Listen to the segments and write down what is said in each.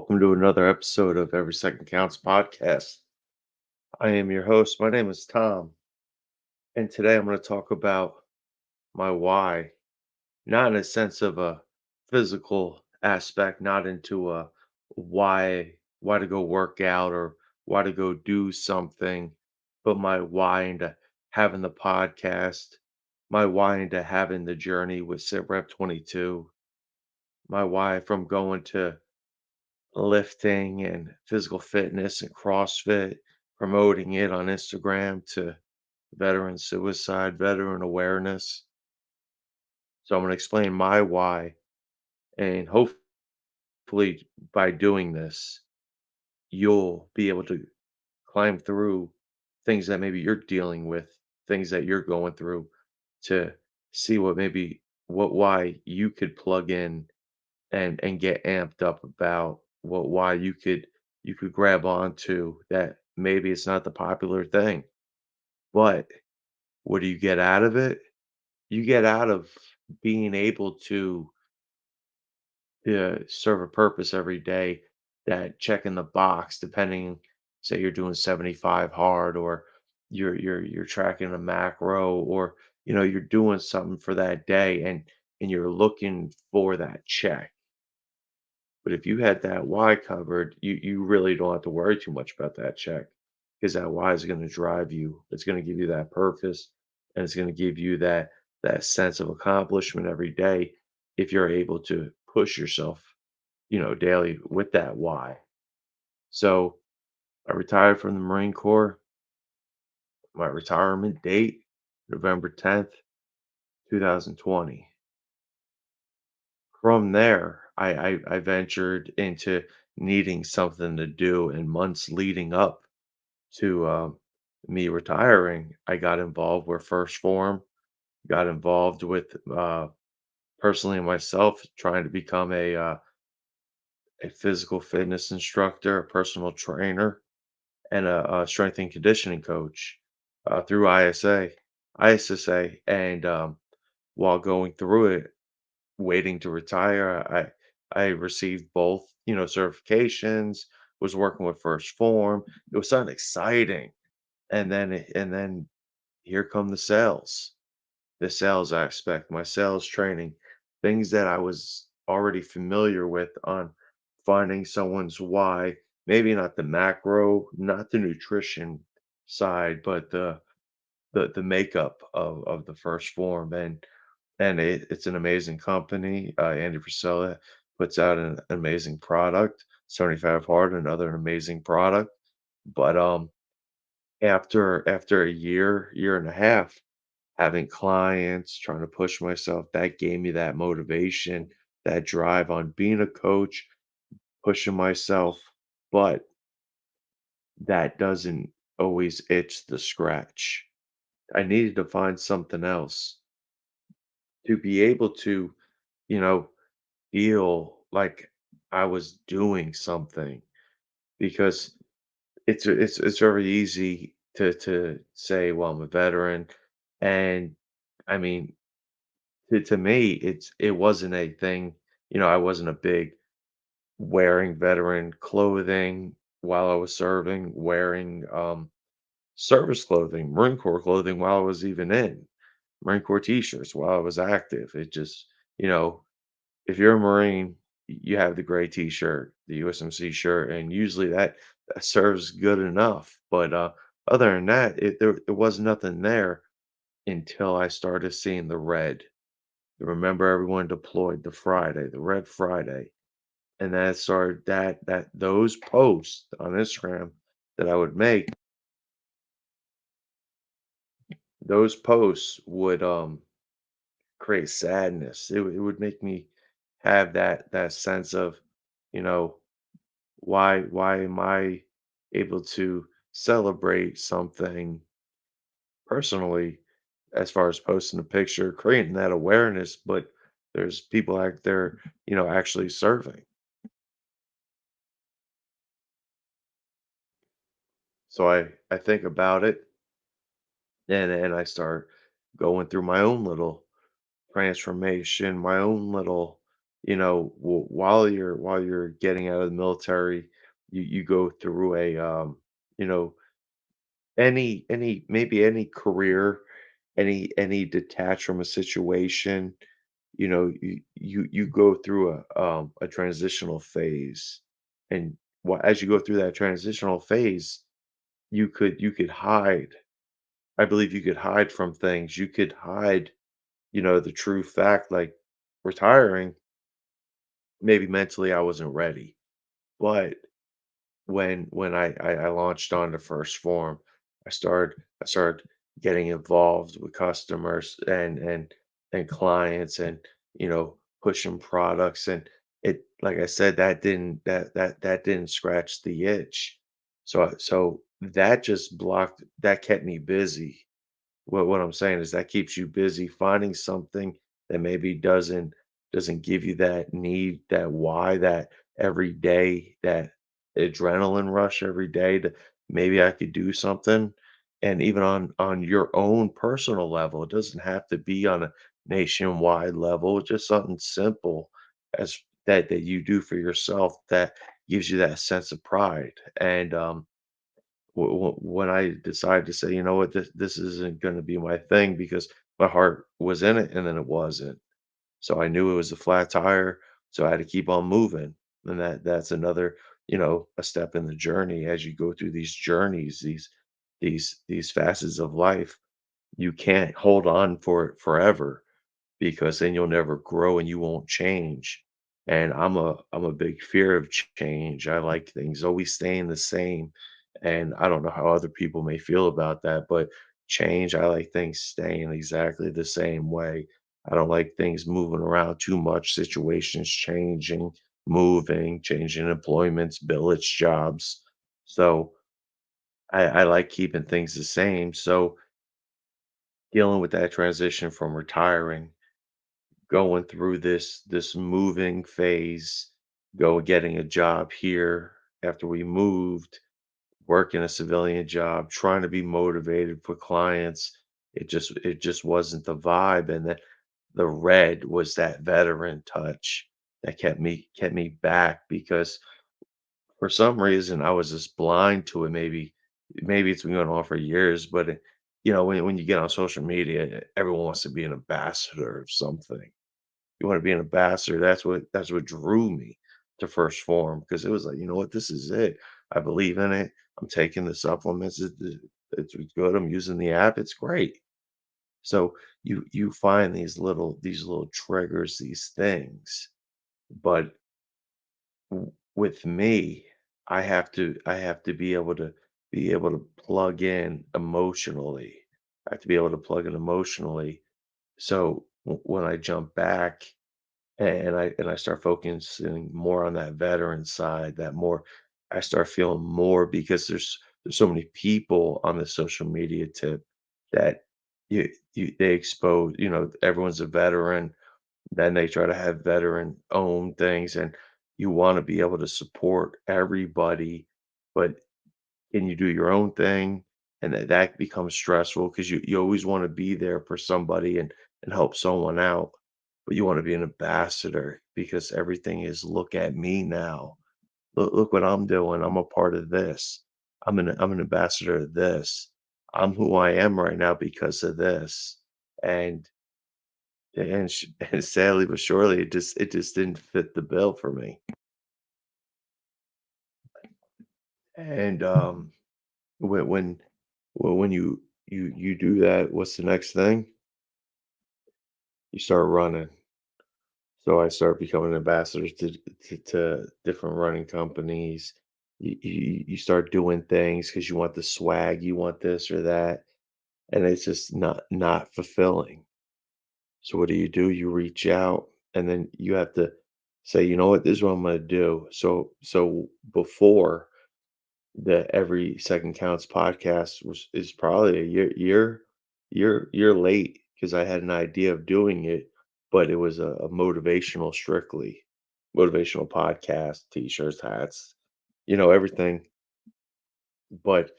welcome to another episode of Every Second Counts podcast. I am your host. My name is Tom, and today I'm going to talk about my why, not in a sense of a physical aspect, not into a why to go work out or why to go do something, but my why into having the podcast, my why into having the journey with SitRep 22, my why from going to lifting and physical fitness and CrossFit, promoting it on Instagram to veteran suicide, veteran awareness. So I'm going to explain my why. And hopefully, by doing this, you'll be able to climb through things that maybe you're dealing with, things that you're going through to see what why you could plug in and get amped up about why you could grab onto that maybe it's not the popular thing, but what do you get out of it? You get out of being able to serve a purpose every day, that checking the box, depending, say you're doing 75 hard or you're tracking a macro or you're doing something for that day and you're looking for that check. But if you had that why covered, you really don't have to worry too much about that check because that why is going to drive you. It's going to give you that purpose and it's going to give you that sense of accomplishment every day if you're able to push yourself, daily with that why. So I retired from the Marine Corps. My retirement date, November 10th, 2020. From there, I ventured into needing something to do, and months leading up to, me retiring, I got involved with First Form, got involved with, personally myself trying to become a physical fitness instructor, a personal trainer, and a strength and conditioning coach, through ISSA, and, while going through it waiting to retire. I received both, certifications, was working with First Form. It was something exciting. And then here come the sales aspect, my sales training, things that I was already familiar with on finding someone's why, maybe not the macro, not the nutrition side, but the makeup of the First Form. And it's an amazing company. Andy Frisella puts out an amazing product. 75 Hard, another amazing product. But after a year and a half, having clients, trying to push myself, that gave me that motivation, that drive on being a coach, pushing myself. But that doesn't always itch the scratch. I needed to find something else to be able to, you know, feel like I was doing something because it's very easy to say, well, I'm a veteran, and I mean, to me, it wasn't a thing. I wasn't a big wearing veteran clothing while I was serving, wearing service clothing, Marine Corps clothing while I was even in Marine Corps t-shirts while I was active. It just, you know, if you're a Marine, you have the gray T-shirt, the USMC shirt, and usually that serves good enough. But other than that, there was nothing there until I started seeing the red. Remember, everyone deployed the Friday, the Red Friday, and that started that those posts on Instagram that I would make. Those posts would create sadness. It would make me have that sense of, you know, why am I able to celebrate something personally as far as posting a picture, creating that awareness, but there's people out there, actually serving. So I think about it and I start going through my own little transformation, my own little while you're getting out of the military, you go through a you know any maybe any career, any detach from a situation, you go through a transitional phase, and as you go through that transitional phase, you could hide. I believe you could hide from things. You could hide, the true fact, like retiring. Maybe mentally I wasn't ready, but when I launched on the first form, I started getting involved with customers and clients, and pushing products, and it like I said, that didn't scratch the itch. So that just blocked that kept me busy. What I'm saying is that keeps you busy finding something that maybe doesn't give you that need, that why, that every day, that adrenaline rush every day, to maybe I could do something. And even on your own personal level, it doesn't have to be on a nationwide level, just something simple as that you do for yourself that gives you that sense of pride. And when I decided to say, you know what, this isn't going to be my thing, because my heart was in it and then it wasn't. So I knew it was a flat tire. So I had to keep on moving. And that's another, a step in the journey as you go through these journeys, these facets of life. You can't hold on for it forever, because then you'll never grow and you won't change. And I'm a big fear of change. I like things always staying the same. And I don't know how other people may feel about that, but change, I like things staying exactly the same way. I don't like things moving around too much, situations changing, moving, changing employments, billets, jobs. So I like keeping things the same. So dealing with that transition from retiring, going through this moving phase, getting a job here after we moved, working a civilian job, trying to be motivated for clients. It just wasn't the vibe, and the red was that veteran touch that kept me back, because for some reason I was just blind to it. Maybe it's been going on for years, but when you get on social media, everyone wants to be an ambassador of something. You want to be an ambassador. That's what drew me to First Form, because it was like, you know what, this is it. I believe in it. I'm taking the supplements. It's good. I'm using the app. It's great. So you find these little triggers, these things. But with me, I have to be able to plug in emotionally. I have to be able to plug in emotionally. So when I jump back, and I start focusing more on that veteran side, that more I start feeling more, because there's so many people on the social media tip that they expose, everyone's a veteran, then they try to have veteran own things, and you want to be able to support everybody, but can you do your own thing? And that becomes stressful, because you always want to be there for somebody and help someone out, but you want to be an ambassador, because everything is, look at me now. Look what I'm doing. I'm a part of this. I'm an ambassador of this. I'm who I am right now because of this. And and sadly but surely, it just didn't fit the bill for me. And when when when you do that, what's the next thing? You start running. So I start becoming ambassadors to different running companies. You start doing things because you want the swag, you want this or that, and it's just not fulfilling. So what do? You reach out, and then you have to say, you know what, this is what I'm gonna do. So before, the Every Second Counts podcast is probably a year late, because I had an idea of doing it, but it was a motivational, strictly motivational podcast, t-shirts, hats, everything. But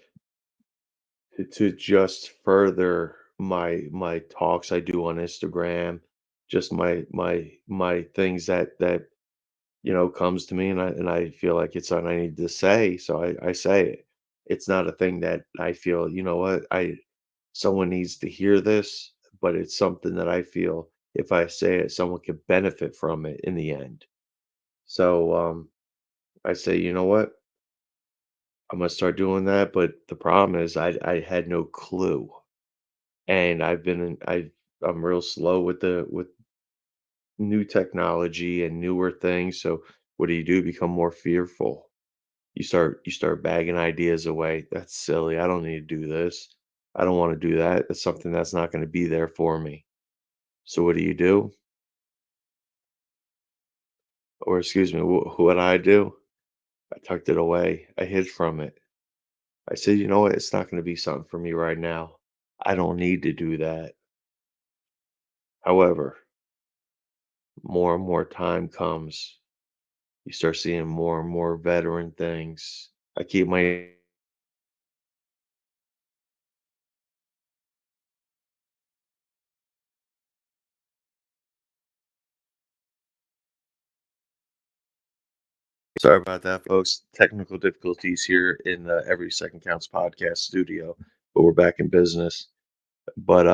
to just further my talks I do on Instagram, just my things that comes to me, and I feel like it's something I need to say, so I say it. It's not a thing that I feel, you know what, I someone needs to hear this, but it's something that I feel if I say it, someone could benefit from it in the end. So I say, you know what, I'm gonna start doing that. But the problem is I had no clue. And I'm real slow with the with new technology and newer things. So what do? Become more fearful. You start bagging ideas away. That's silly. I don't need to do this. I don't want to do that. It's something that's not going to be there for me. So what do? Or excuse me, what I do? I tucked it away. I hid from it. I said, you know what? It's not going to be something for me right now. I don't need to do that. However, more and more time comes, you start seeing more and more veteran things. I keep my Sorry about that, folks. Technical difficulties here in the Every Second Counts podcast studio, but we're back in business. But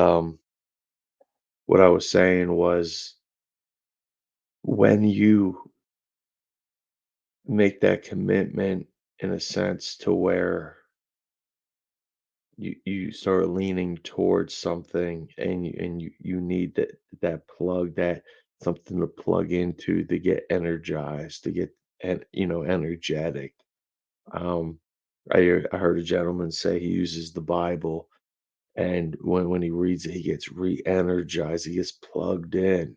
what I was saying was when you make that commitment in a sense to where you start leaning towards something and you need that plug, that something to plug into to get energized, to get energetic. um I heard a gentleman say he uses the Bible, and when he reads it he gets re-energized, he gets plugged in,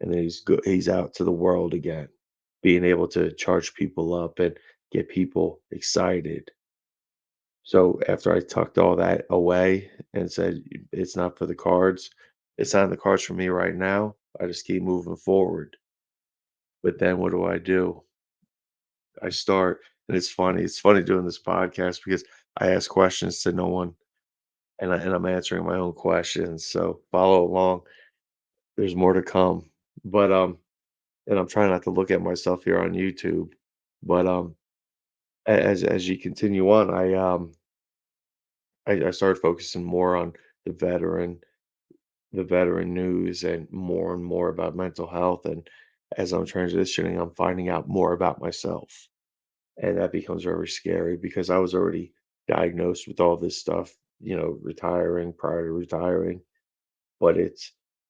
and then he's out to the world again, being able to charge people up and get people excited. So after I tucked all that away and said, It's not for the cards, it's not in the cards for me right now. I just keep moving forward. But then what do? I start, and it's funny doing this podcast because I ask questions to no one, and I'm answering my own questions. So follow along. There's more to come. But and I'm trying not to look at myself here on YouTube. But as you continue on, I started focusing more on the veteran the veteran news and more about mental health. And as I'm transitioning, I'm finding out more about myself. And that becomes very scary because I was already diagnosed with all this stuff, retiring prior to retiring. But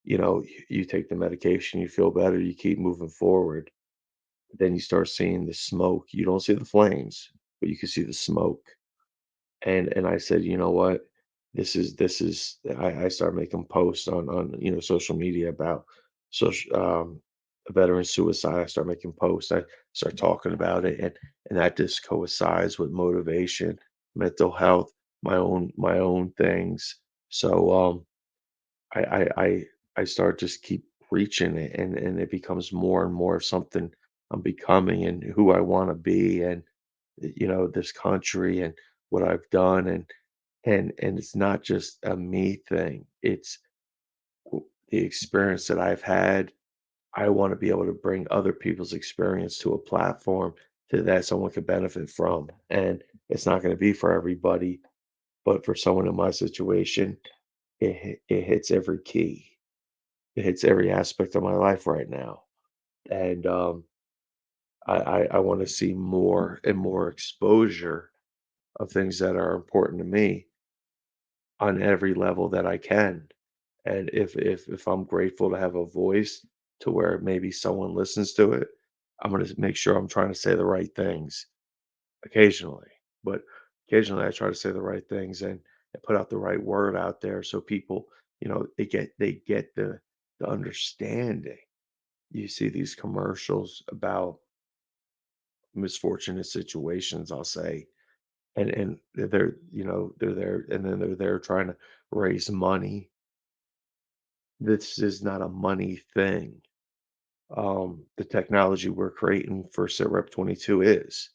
you take the medication, you feel better, you keep moving forward. Then you start seeing the smoke. You don't see the flames, but you can see the smoke. And I said, you know what? This is I started making posts on social media about social veteran suicide. I start making posts. I start talking about it, and that just coincides with motivation, mental health, my own things. So I I I I start just keep preaching it, and it becomes more and more of something I'm becoming and who I want to be, and this country and what I've done, and it's not just a me thing. It's the experience that I've had. I want to be able to bring other people's experience to a platform that someone could benefit from. And it's not going to be for everybody, but for someone in my situation, it hits every key. It hits every aspect of my life right now. And I want to see more and more exposure of things that are important to me on every level that I can. And if I'm grateful to have a voice to where maybe someone listens to it, I'm gonna make sure I'm trying to say the right things occasionally. But occasionally I try to say the right things and put out the right word out there so people, they get the understanding. You see these commercials about misfortunate situations, I'll say, and they're there, and then they're there trying to raise money. This is not a money thing. The technology we're creating for SITREP 22 is.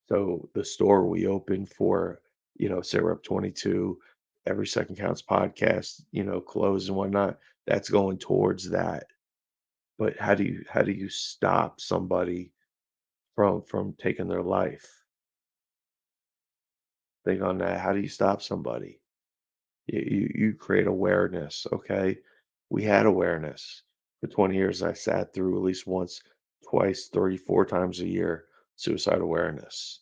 So the store we opened for, SITREP 22, Every Second Counts podcast, clothes and whatnot, that's going towards that. but how do you stop somebody from taking their life? Think on that. How do you stop somebody? You create awareness, okay? We had awareness. For 20 years, I sat through at least once, twice, three, four times a year, suicide awareness.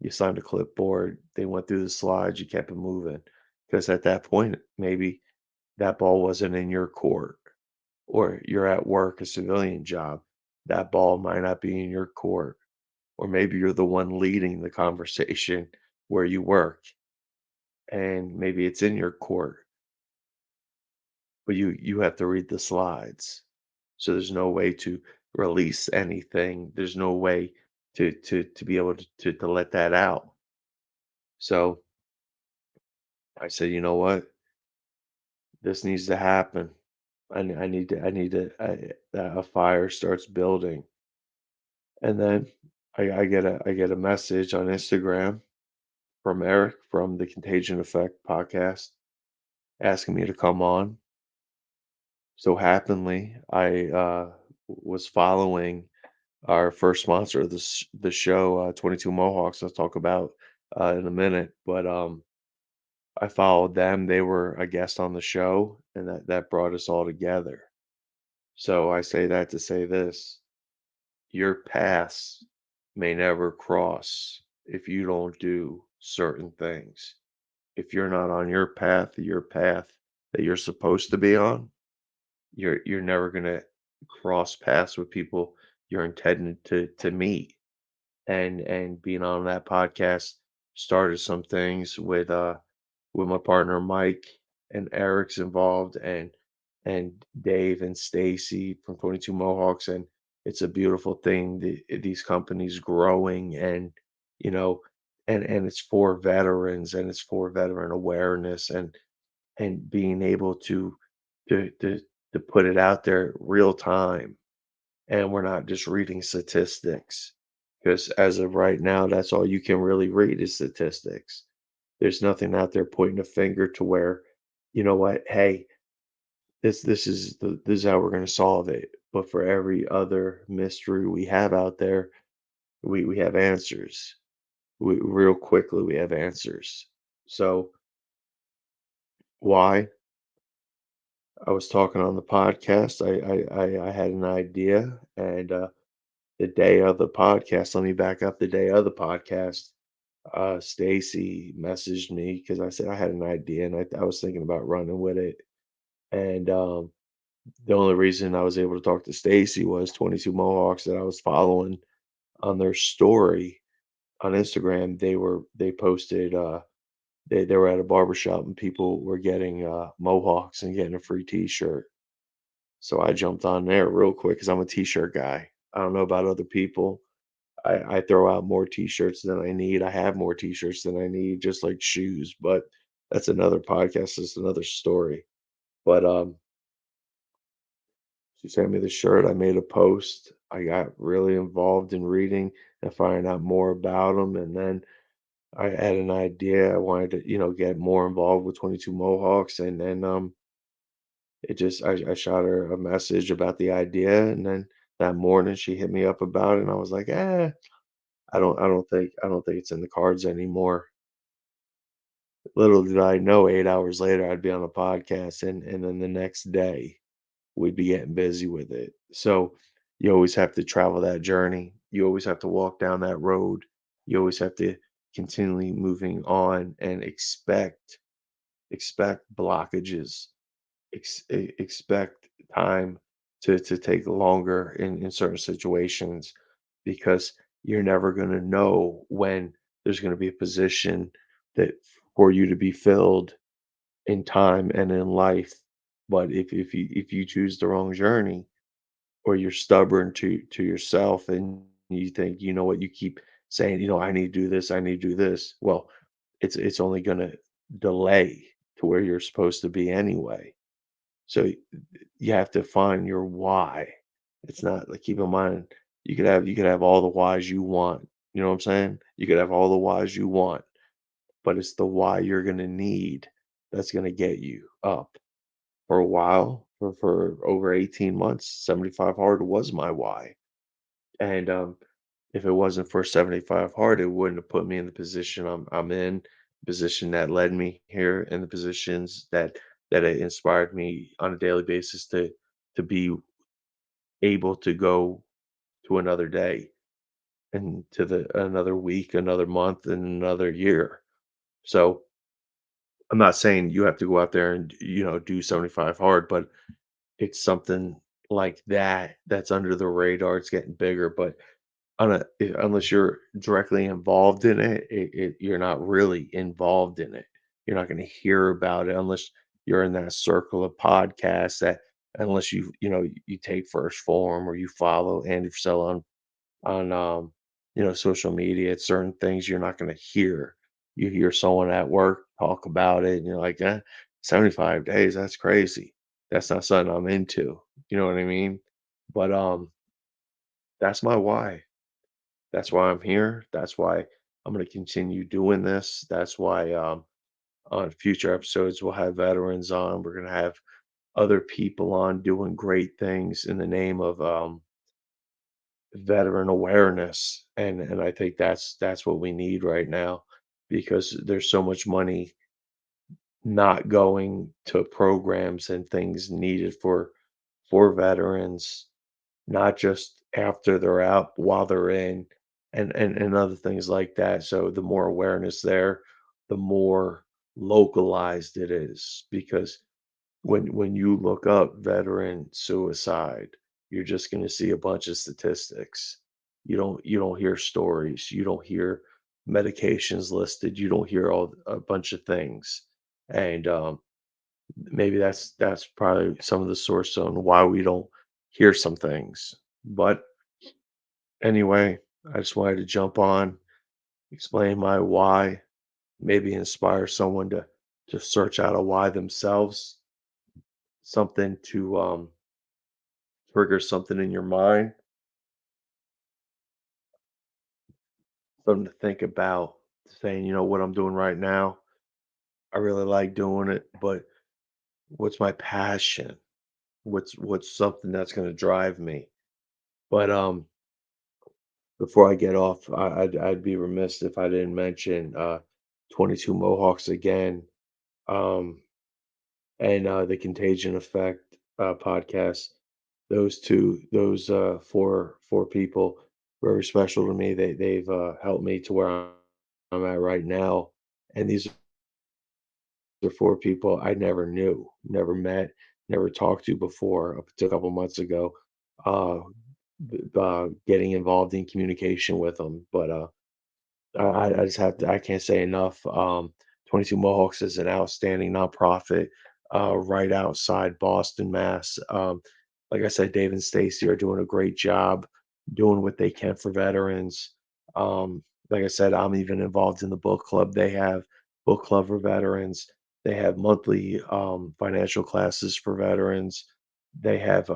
You signed a clipboard, they went through the slides, you kept it moving. Because at that point, maybe that ball wasn't in your court, or you're at work, a civilian job. That ball might not be in your court, or maybe you're the one leading the conversation where you work, and maybe it's in your court, but you have to read the slides. So there's no way to release anything. There's no way to be able to let that out. So I said, you know what? This needs to happen. A fire starts building. And then I get a message on Instagram from Eric from the Contagion Effect podcast asking me to come on. So happenly, I was following our first sponsor of the show, 22 Mohawks. I'll talk about in a minute, but I followed them. They were a guest on the show, and that brought us all together. So I say that to say this: your paths may never cross if you don't do certain things. If you're not on your path that you're supposed to be on, you're never gonna cross paths with people you're intended to meet. And being on that podcast started some things with my partner Mike, and Eric's involved, and Dave and Stacy from 22 Mohawks, and it's a beautiful thing, these companies growing, and you know and it's for veterans, and it's for veteran awareness, and being able to to to put it out there real time, and we're not just reading statistics, because as of right now, that's all you can really read is statistics. There's nothing out there pointing a finger to where, you know what, hey, this is how we're going to solve it. But for every other mystery we have out there, we have answers. Real quickly, we have answers. So why? I was talking on the podcast. I had an idea, and the day of the podcast, let me back up. The day of the podcast, Stacy messaged me because I said I had an idea, and I was thinking about running with it. And the only reason I was able to talk to Stacy was 22 Mohawks that I was following on their story on Instagram. They posted they were at a barbershop, and people were getting mohawks and getting a free T-shirt. So I jumped on there real quick because I'm a T-shirt guy. I don't know about other people. I throw out more T-shirts than I need. I have more T-shirts than I need, just like shoes. But that's another podcast. That's another story. But she sent me the shirt. I made a post. I got really involved in reading and finding out more about them. And then I had an idea. I wanted to, get more involved with 22 Mohawks. And then I shot her a message about the idea. And then that morning she hit me up about it. And I was like, I don't think it's in the cards anymore. Little did I know 8 hours later I'd be on a podcast, and then the next day we'd be getting busy with it. So you always have to travel that journey. You always have to walk down that road. You always have to continually moving on and expect blockages, expect time to take longer in certain situations, because you're never going to know when there's going to be a position that for you to be filled in time and in life. But if you choose the wrong journey, or you're stubborn to yourself, and you think, you know what, you keep saying, I need to do this, I need to do this. Well, it's only going to delay to where you're supposed to be anyway. So you have to find your why. It's not like, keep in mind, you could have all the whys you want. You know what I'm saying? You could have all the whys you want, but it's the why you're gonna need that's gonna get you up for a while, for over 18 months. 75 hard was my why. And if it wasn't for 75 hard, it wouldn't have put me in the position I'm in, position that led me here, and the positions that it inspired me on a daily basis to be able to go to another day and to the another week, another month, and another year. So I'm not saying you have to go out there and do 75 hard, but it's something like that that's under the radar. It's getting bigger, but unless you're directly involved in it, you're not really involved in it. You're not going to hear about it unless you're in that circle of podcasts that unless you take first form or you follow Andy Frisella on social media, it's certain things you're not going to hear. You hear someone at work talk about it and you're like, 75 days, that's crazy. That's not something I'm into. You know what I mean? But that's my why. That's why I'm here. That's why I'm going to continue doing this. That's why on future episodes we'll have veterans on. We're going to have other people on doing great things in the name of veteran awareness, and I think that's what we need right now because there's so much money not going to programs and things needed for veterans, not just after they're out, while they're in, and other things like that. So the more awareness there, the more localized it is because when you look up veteran suicide, you're just going to see a bunch of statistics. You don't hear stories. You don't hear medications listed. You don't hear all a bunch of things, and maybe that's probably some of the source on why we don't hear some things. But anyway, I just wanted to jump on, explain my why, maybe inspire someone to search out a why themselves, something to trigger something in your mind, something to think about, saying, what I'm doing right now, I really like doing it, but what's my passion? What's something that's going to drive me? But before I get off, I'd be remiss if I didn't mention 22 Mohawks again, um, and the Contagion Effect podcast. Those four people, very special to me. They've helped me to where I'm at right now, and these are four people I never knew, never met, never talked to before up until a couple months ago. Uh, Getting involved in communication with them, but I just have to I can't say enough. 22 Mohawks is an outstanding nonprofit right outside Boston, Mass. Like I said, Dave and Stacy are doing a great job doing what they can for veterans. Like I said, I'm even involved in the book club. They have book club for veterans. They have monthly financial classes for veterans. They have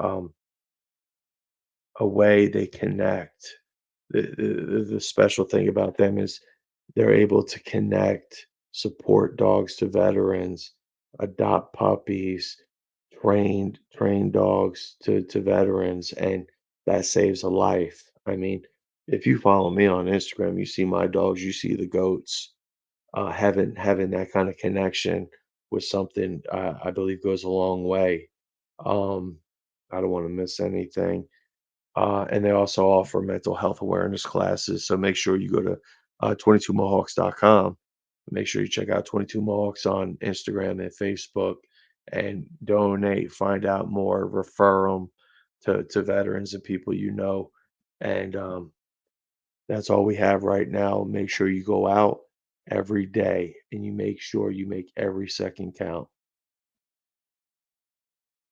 a way they connect. The special thing about them is they're able to connect, support dogs to veterans, adopt puppies, train dogs to veterans, and that saves a life. I mean, if you follow me on Instagram, you see my dogs, you see the goats. Having that kind of connection with something, I believe goes a long way. Um, I don't want to miss anything. And they also offer mental health awareness classes. So make sure you go to 22mohawks.com. Make sure you check out 22 Mohawks on Instagram and Facebook and donate, find out more, refer them to veterans and people you know. And that's all we have right now. Make sure you go out every day and you make sure you make every second count.